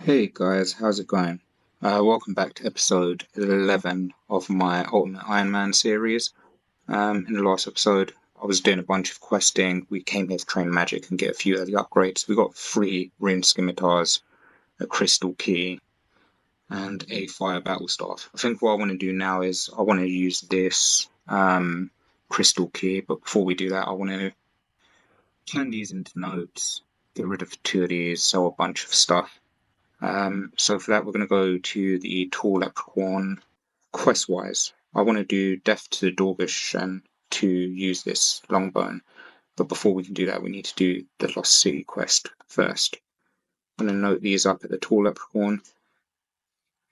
Hey guys, how's it going? Welcome back to episode 11 of my Ultimate Ironman series. In the last episode, I was doing a bunch of questing. We came here to train magic and get a few early upgrades. We got 3 rune scimitars, a crystal key, and a fire battle staff. I think what I want to do now is I want to use this crystal key, but before we do that, I want to turn these into nodes, get rid of 2 of these, sell a bunch of stuff. So for that, we're going to go to the Tall Leprechaun quest-wise. I want to do Death to the Dorgeshuun to use this longbone, but before we can do that, we need to do the Lost City quest first. I'm going to note these up at the Tall Leprechaun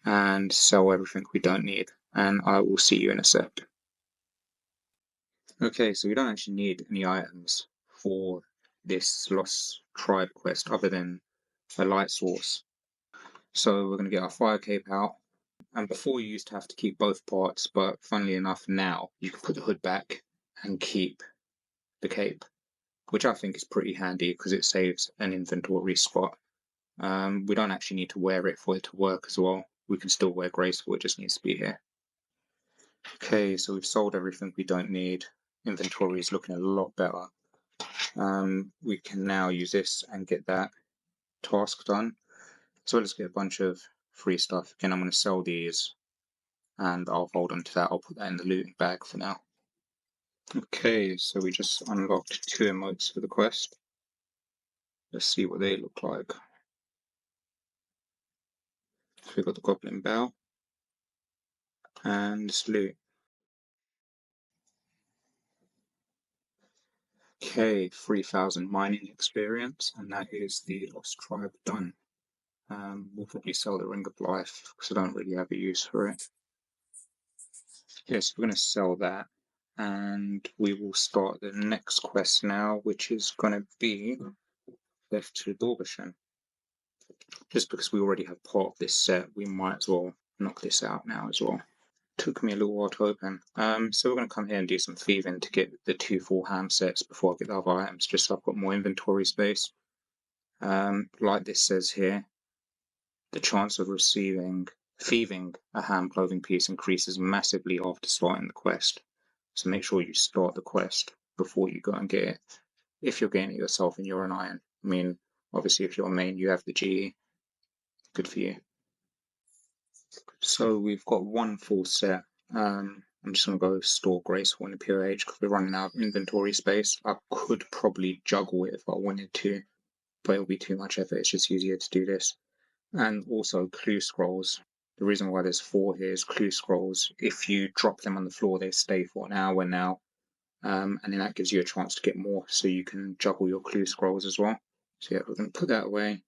and sell everything we don't need, and I will see you in a sec. Okay, so we don't actually need any items for this Lost Tribe quest other than a light source. So we're going to get our fire cape out. And before you used to have to keep both parts, but funnily enough now you can put the hood back and keep the cape, which I think is pretty handy because it saves an inventory spot. We don't actually need to wear it for it to work as well. We can still wear graceful, it just needs to be here. Okay, so we've sold everything we don't need. Inventory is looking a lot better. We can now use this and get that task done. So let's get a bunch of free stuff. Again, I'm going to sell these and I'll hold on to that. I'll put that in the looting bag for now. Okay, so we just unlocked 2 emotes for the quest. Let's see what they look like. So we've got the Goblin Bell and Salute. Okay, 3,000 mining experience, and that is the Lost Tribe done. We'll probably sell the Ring of Life because I don't really have a use for it. Yes, we're going to sell that, and we will start the next quest now, which is going to be Death to Dorgeshuun. Just because we already have part of this set, we might as well knock this out now as well. Took me a little while to open. So we're going to come here and do some thieving to get the 2 full ham sets before I get the other items, just so I've got more inventory space. Like this says here, the chance of thieving a ham clothing piece increases massively after starting the quest. So make sure you start the quest before you go and get it. If you're getting it yourself and you're an iron. I mean, obviously if you're a main, you have the GE. Good for you. So we've got 1 full set. I'm just going to go store Graceful in the Pure Age because we're running out of inventory space. I could probably juggle it if I wanted to, but it'll be too much effort. It's just easier to do this. And also clue scrolls. The reason why there's 4 here is clue scrolls. If you drop them on the floor, they stay for an hour now. And then that gives you a chance to get more, so you can juggle your clue scrolls as well. So yeah, we're going to put that away.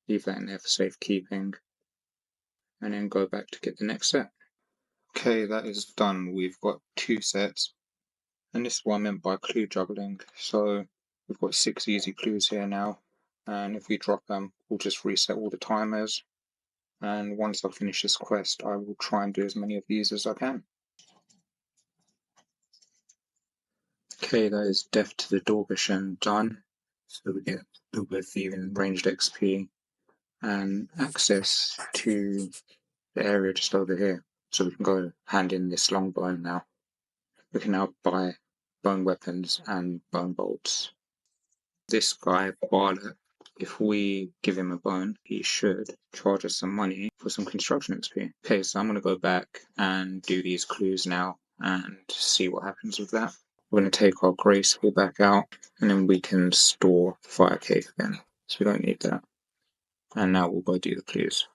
Leave that in there for safekeeping. And then go back to get the next set. Okay, that is done. We've got 2 sets, and this is what I meant by clue juggling. So we've got 6 easy clues here now, and if we drop them, we'll just reset all the timers. And once I finish this quest, I will try and do as many of these as I can. Okay, that is Death to the Dorgeshuun done. So we get a little bit of thieving, ranged XP, and access to the area just over here. So we can go hand in this longbone now. We can now buy bone weapons and bone bolts. This guy, Barlet, if we give him a bone, he should charge us some money for some construction XP. Okay, so I'm going to go back and do these clues now and see what happens with that. We're going to take our Graceful back out, and then we can store Fire Cave again. So we don't need that. And now we'll go do the clues.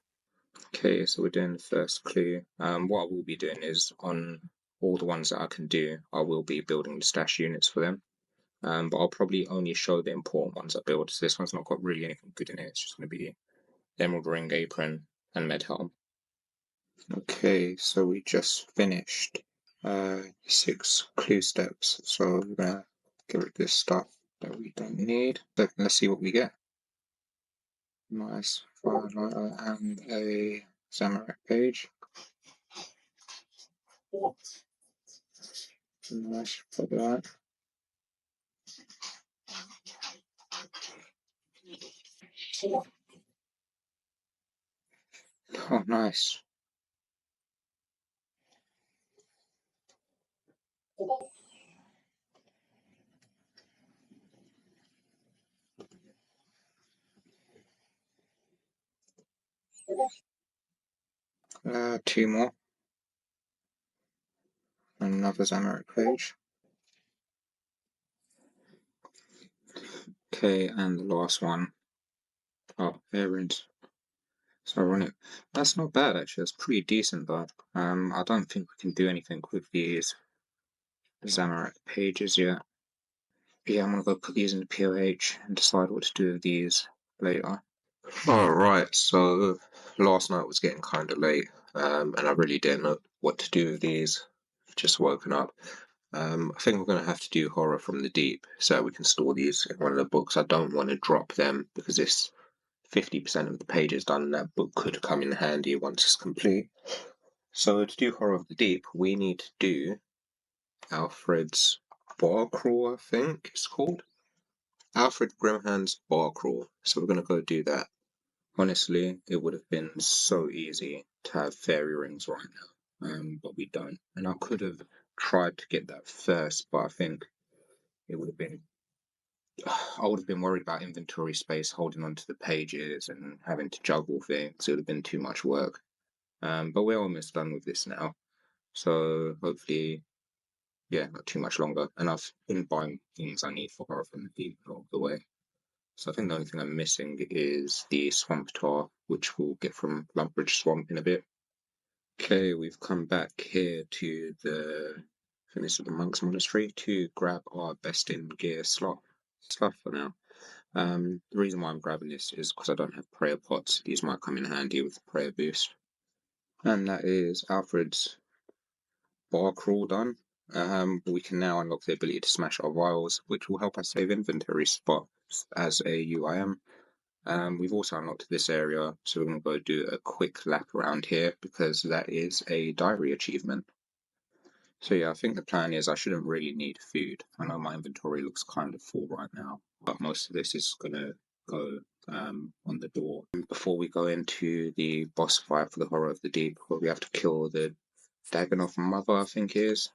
Okay, so we're doing the first clue. What I will be doing is on all the ones that I can do, I will be building the stash units for them. But I'll probably only show the important ones I build. So this one's not got really anything good in it. It's just going to be Emerald Ring, Apron, and Med Helm. Okay, so we just finished 6 clue steps. So we're going to get rid of this stuff that we don't need. So let's see what we get. Nice firelighter and a Zamorak page. Nice for that. Oh, nice. Two more. Another Xamarin page. Okay, and the last one. Oh, errands. So ironic. That's not bad actually. That's pretty decent, but I don't think we can do anything with these Xamarin pages yet. Yeah, I'm gonna go put these in the POH and decide what to do with these later. Alright, so last night was getting kind of late, and I really didn't know what to do with these. Just woken up. I think we're going to have to do Horror from the Deep so we can store these in one of the books. I don't want to drop them because this 50% of the pages done in that book could come in handy once it's complete. So to do Horror of the Deep, we need to do Alfred's Bar Crawl, I think it's called. Alfred Grimhand's Bar Crawl. So we're going to go do that. Honestly, it would have been so easy to have fairy rings right now, but we don't. And I could have tried to get that first, but I think it would have been. I would have been worried about inventory space, holding onto the pages and having to juggle things. It would have been too much work. But we're almost done with this now, so hopefully, yeah, not too much longer. And I've been buying things I need for Horror from the Deep along the way. So I think the only thing I'm missing is the swamp tar, which we'll get from Lumpridge Swamp in a bit. Okay, we've come back here to I think this is the Monk's Monastery, to grab our best in gear stuff for now. The reason why I'm grabbing this is because I don't have prayer pots. These might come in handy with prayer boost. And that is Alfred's bar crawl done. We can now unlock the ability to smash our vials, which will help us save inventory spots as a UIM. We've also unlocked this area, so we're going to go do a quick lap around here because that is a diary achievement. So yeah, I think the plan is I shouldn't really need food. I know my inventory looks kind of full right now, but most of this is going to go on the door. Before we go into the boss fight for the Horror of the Deep, where we have to kill the Dagonoth Mother, I think it is.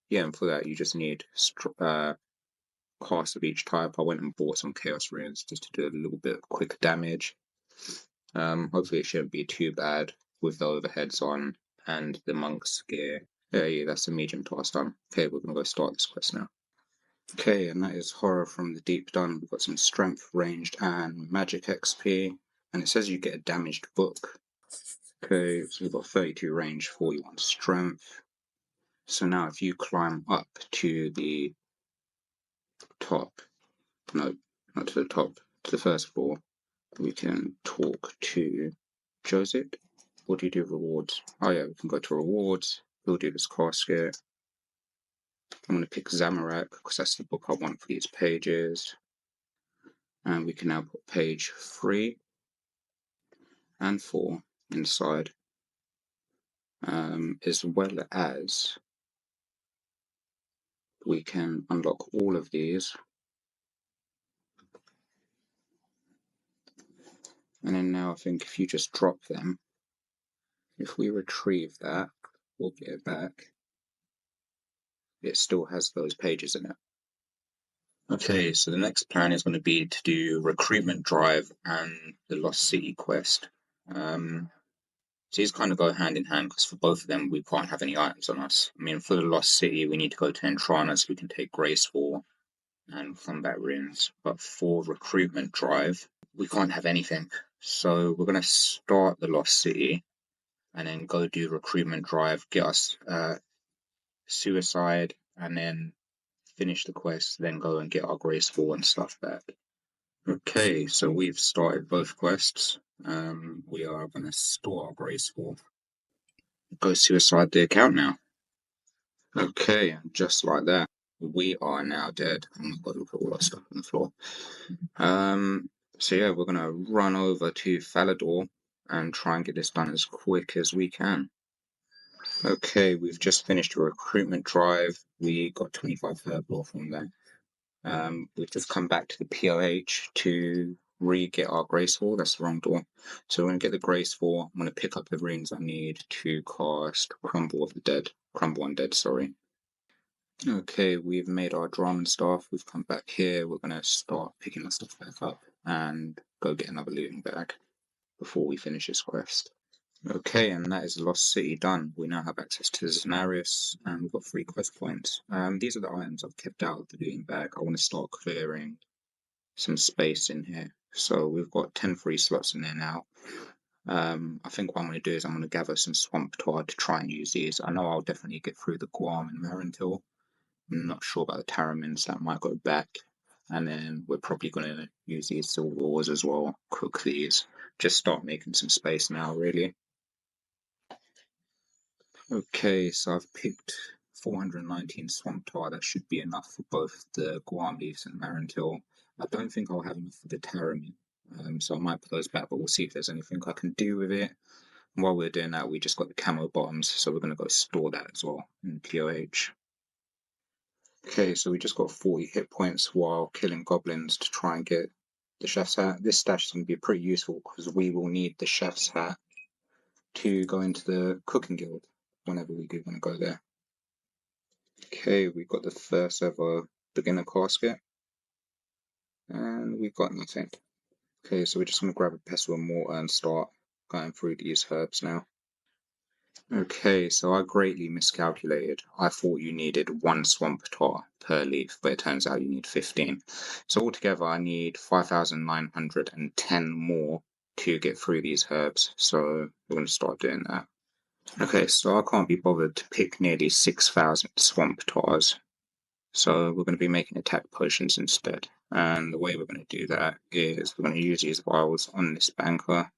Yeah, and for that you just need cast of each type. I went and bought some Chaos Runes just to do a little bit of quick damage. Hopefully it shouldn't be too bad with the overheads on and the monk's gear. Yeah, that's a medium task done. Okay, we're gonna go start this quest now. Okay, and that is Horror from the Deep done. We've got some strength, ranged, and magic XP, and it says you get a damaged book. Okay, so we've got 32 range, 41 strength. So now if you climb up to the top, no, not to the top, to the first floor, we can talk to Joseph. What do you do rewards? Oh yeah, we can go to rewards. We'll do this casket. I'm going to pick Zamorak because that's the book I want for these pages. And we can now put page 3 and 4 inside, as well as we can unlock all of these. And then now I think if you just drop them, if we retrieve that, we'll get it back. It still has those pages in it. Okay, so the next plan is going to be to do Recruitment Drive and the Lost City quest. So these kind of go hand in hand because for both of them we can't have any items on us. I mean, for the Lost City we need to go to Entrana so we can take Graceful and Combat Runes. But for Recruitment Drive, we can't have anything. So we're going to start the Lost City and then go do Recruitment Drive, get us Suicide, and then finish the quest, then go and get our Graceful and stuff back. Okay, so we've started both quests. We are going to store our Graceful. Go Suicide the account now. Okay, just like that, we are now dead. I'm not going to put all our stuff on the floor. So yeah, we're going to run over to Falador and try and get this done as quick as we can. Okay, we've just finished a recruitment drive. We got 25 Herblore from that. We've just come back to the POH to re-get our graceful. That's the wrong door. So we're going to get the graceful. I'm going to pick up the runes I need to cast Crumble Undead, sorry. Okay, we've made our drum and stuff. We've come back here. We're going to start picking our stuff back up and go get another looting bag before we finish this quest. Okay, and that is Lost City done. We now have access to Zanarius, and we've got 3 quest points. These are the items I've kept out of the looting bag. I want to start clearing some space in here. So we've got 10 free slots in there now. I think what I'm going to do is I'm going to gather some Swamp Tar to try and use these. I know I'll definitely get through the Guam and Marintil. I'm not sure about the Taramins, that might go back. And then we're probably going to use these Silver Wars as well, cook these. Just start making some space now, really. Okay, so I've picked 419 Swamp Tar. That should be enough for both the Guam Leaves and Marintil. I don't think I'll have enough for the Taramin, so I might put those back, but we'll see if there's anything I can do with it. And while we're doing that, we just got the camo bottoms, so we're going to go store that as well in POH. Okay, so we just got 40 hit points while killing goblins to try and get the chef's hat. This stash is going to be pretty useful because we will need the chef's hat to go into the cooking guild whenever we do want to go there. Okay, we got the first ever beginner casket, and we've got nothing. Okay, so we're just going to grab a pestle and mortar and start going through these herbs now. Okay, so I greatly miscalculated. I thought you needed 1 swamp tar per leaf, but it turns out you need 15. So altogether I need 5,910 more to get through these herbs, so we're going to start doing that. Okay, so I can't be bothered to pick nearly 6,000 swamp tars, so we're going to be making attack potions instead. And the way we're going to do that is we're going to use these vials on this banker,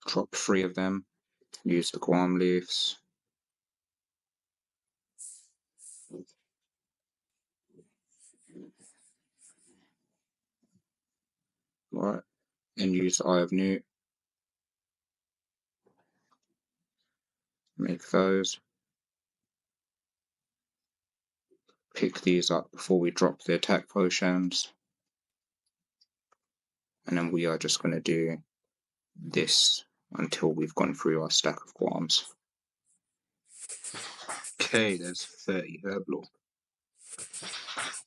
drop 3 of them, use the Guam leaves, right, and use the Eye of Newt, make those, pick these up before we drop the attack potions, and then we are just going to do this until we've gone through our stack of Guams. Okay, there's 30 Herblore.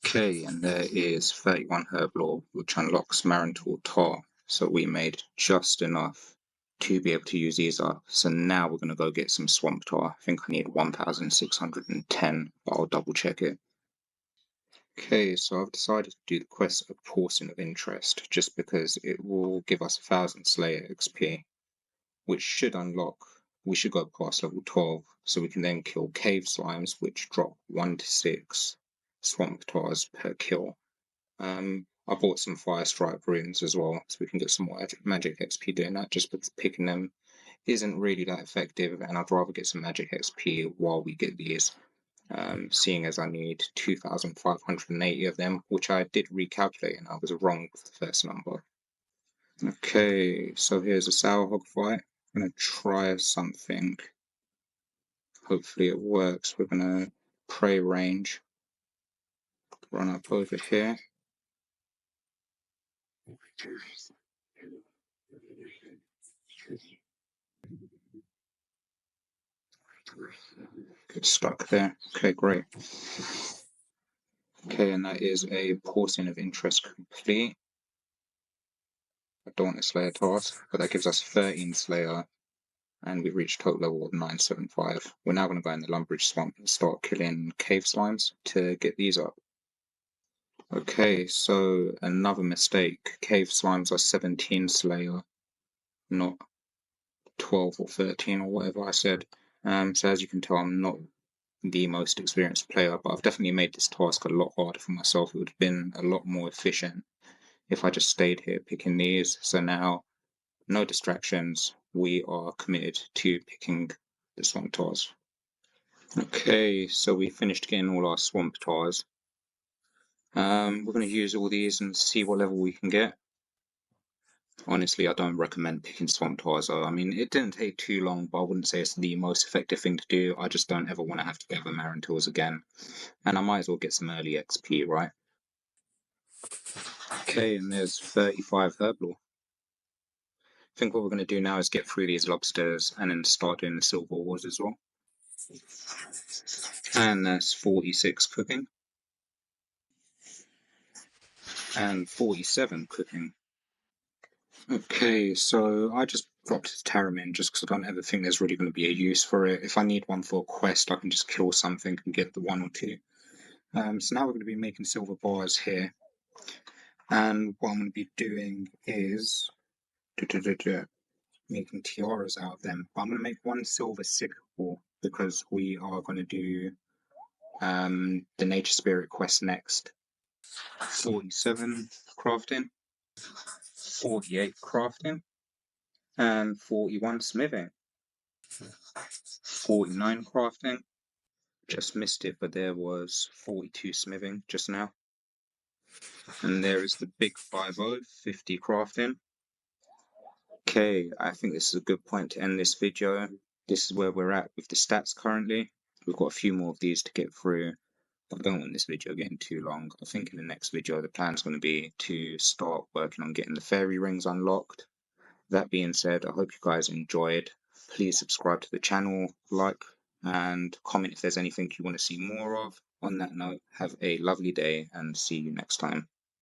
Okay, and there is 31 Herblore, which unlocks Marintal Tar. So we made just enough to be able to use these up. So now we're going to go get some Swamp Tar. I think I need 1,610, but I'll double check it. Okay, so I've decided to do the quest of Porcine of Interest, just because it will give us 1,000 Slayer XP, which should unlock, we should go past level 12, so we can then kill cave slimes, which drop 1 to 6 swamp tars per kill. I bought some fire stripe runes as well, so we can get some more magic XP doing that, just because picking them isn't really that effective, and I'd rather get some magic XP while we get these, seeing as I need 2,580 of them, which I did recalculate and I was wrong with the first number. Okay, so here's a sour hog fight. I'm going to try something. Hopefully it works. We're going to prey range, run up over here. Get stuck there. Okay, great. Okay, and that is a Porcine of Interest complete. I don't want a Slayer task, but that gives us 13 Slayer, and we reached total level of 975. We're now going to go in the Lumbridge Swamp and start killing cave slimes to get these up. Okay, so another mistake. Cave slimes are 17 Slayer, not 12 or 13 or whatever I said. So as you can tell, I'm not the most experienced player, but I've definitely made this task a lot harder for myself. It would have been a lot more efficient if I just stayed here picking these. So now, no distractions. We are committed to picking the swamp tars. Okay, so we finished getting all our swamp tars. We're going to use all these and see what level we can get. Honestly, I don't recommend picking swamp tars. I mean, it didn't take too long, but I wouldn't say it's the most effective thing to do. I just don't ever want to have to gather Marintils again. And I might as well get some early XP, right? Okay, and there's 35 Herblore. I think what we're going to do now is get through these lobsters and then start doing the silver ores as well. And that's 46 cooking. And 47 cooking. Okay, so I just dropped the Tarim in just because I don't ever think there's really going to be a use for it. If I need one for a quest, I can just kill something and get the 1 or 2. So now we're going to be making silver bars here. And what I'm going to be doing is making tiaras out of them. But I'm going to make 1 silver sickle because we are going to do the Nature Spirit quest next. 47 crafting, 48 crafting, and 41 smithing. 49 crafting. Just missed it, but there was 42 smithing just now. And there is the big 50, 50 crafting. Okay, I think this is a good point to end this video. This is where we're at with the stats currently. We've got a few more of these to get through. I don't want this video getting too long. I think in the next video the plan is going to be to start working on getting the fairy rings unlocked. That being said, I hope you guys enjoyed. Please subscribe to the channel, like, and comment if there's anything you want to see more of. On that note, have a lovely day and see you next time.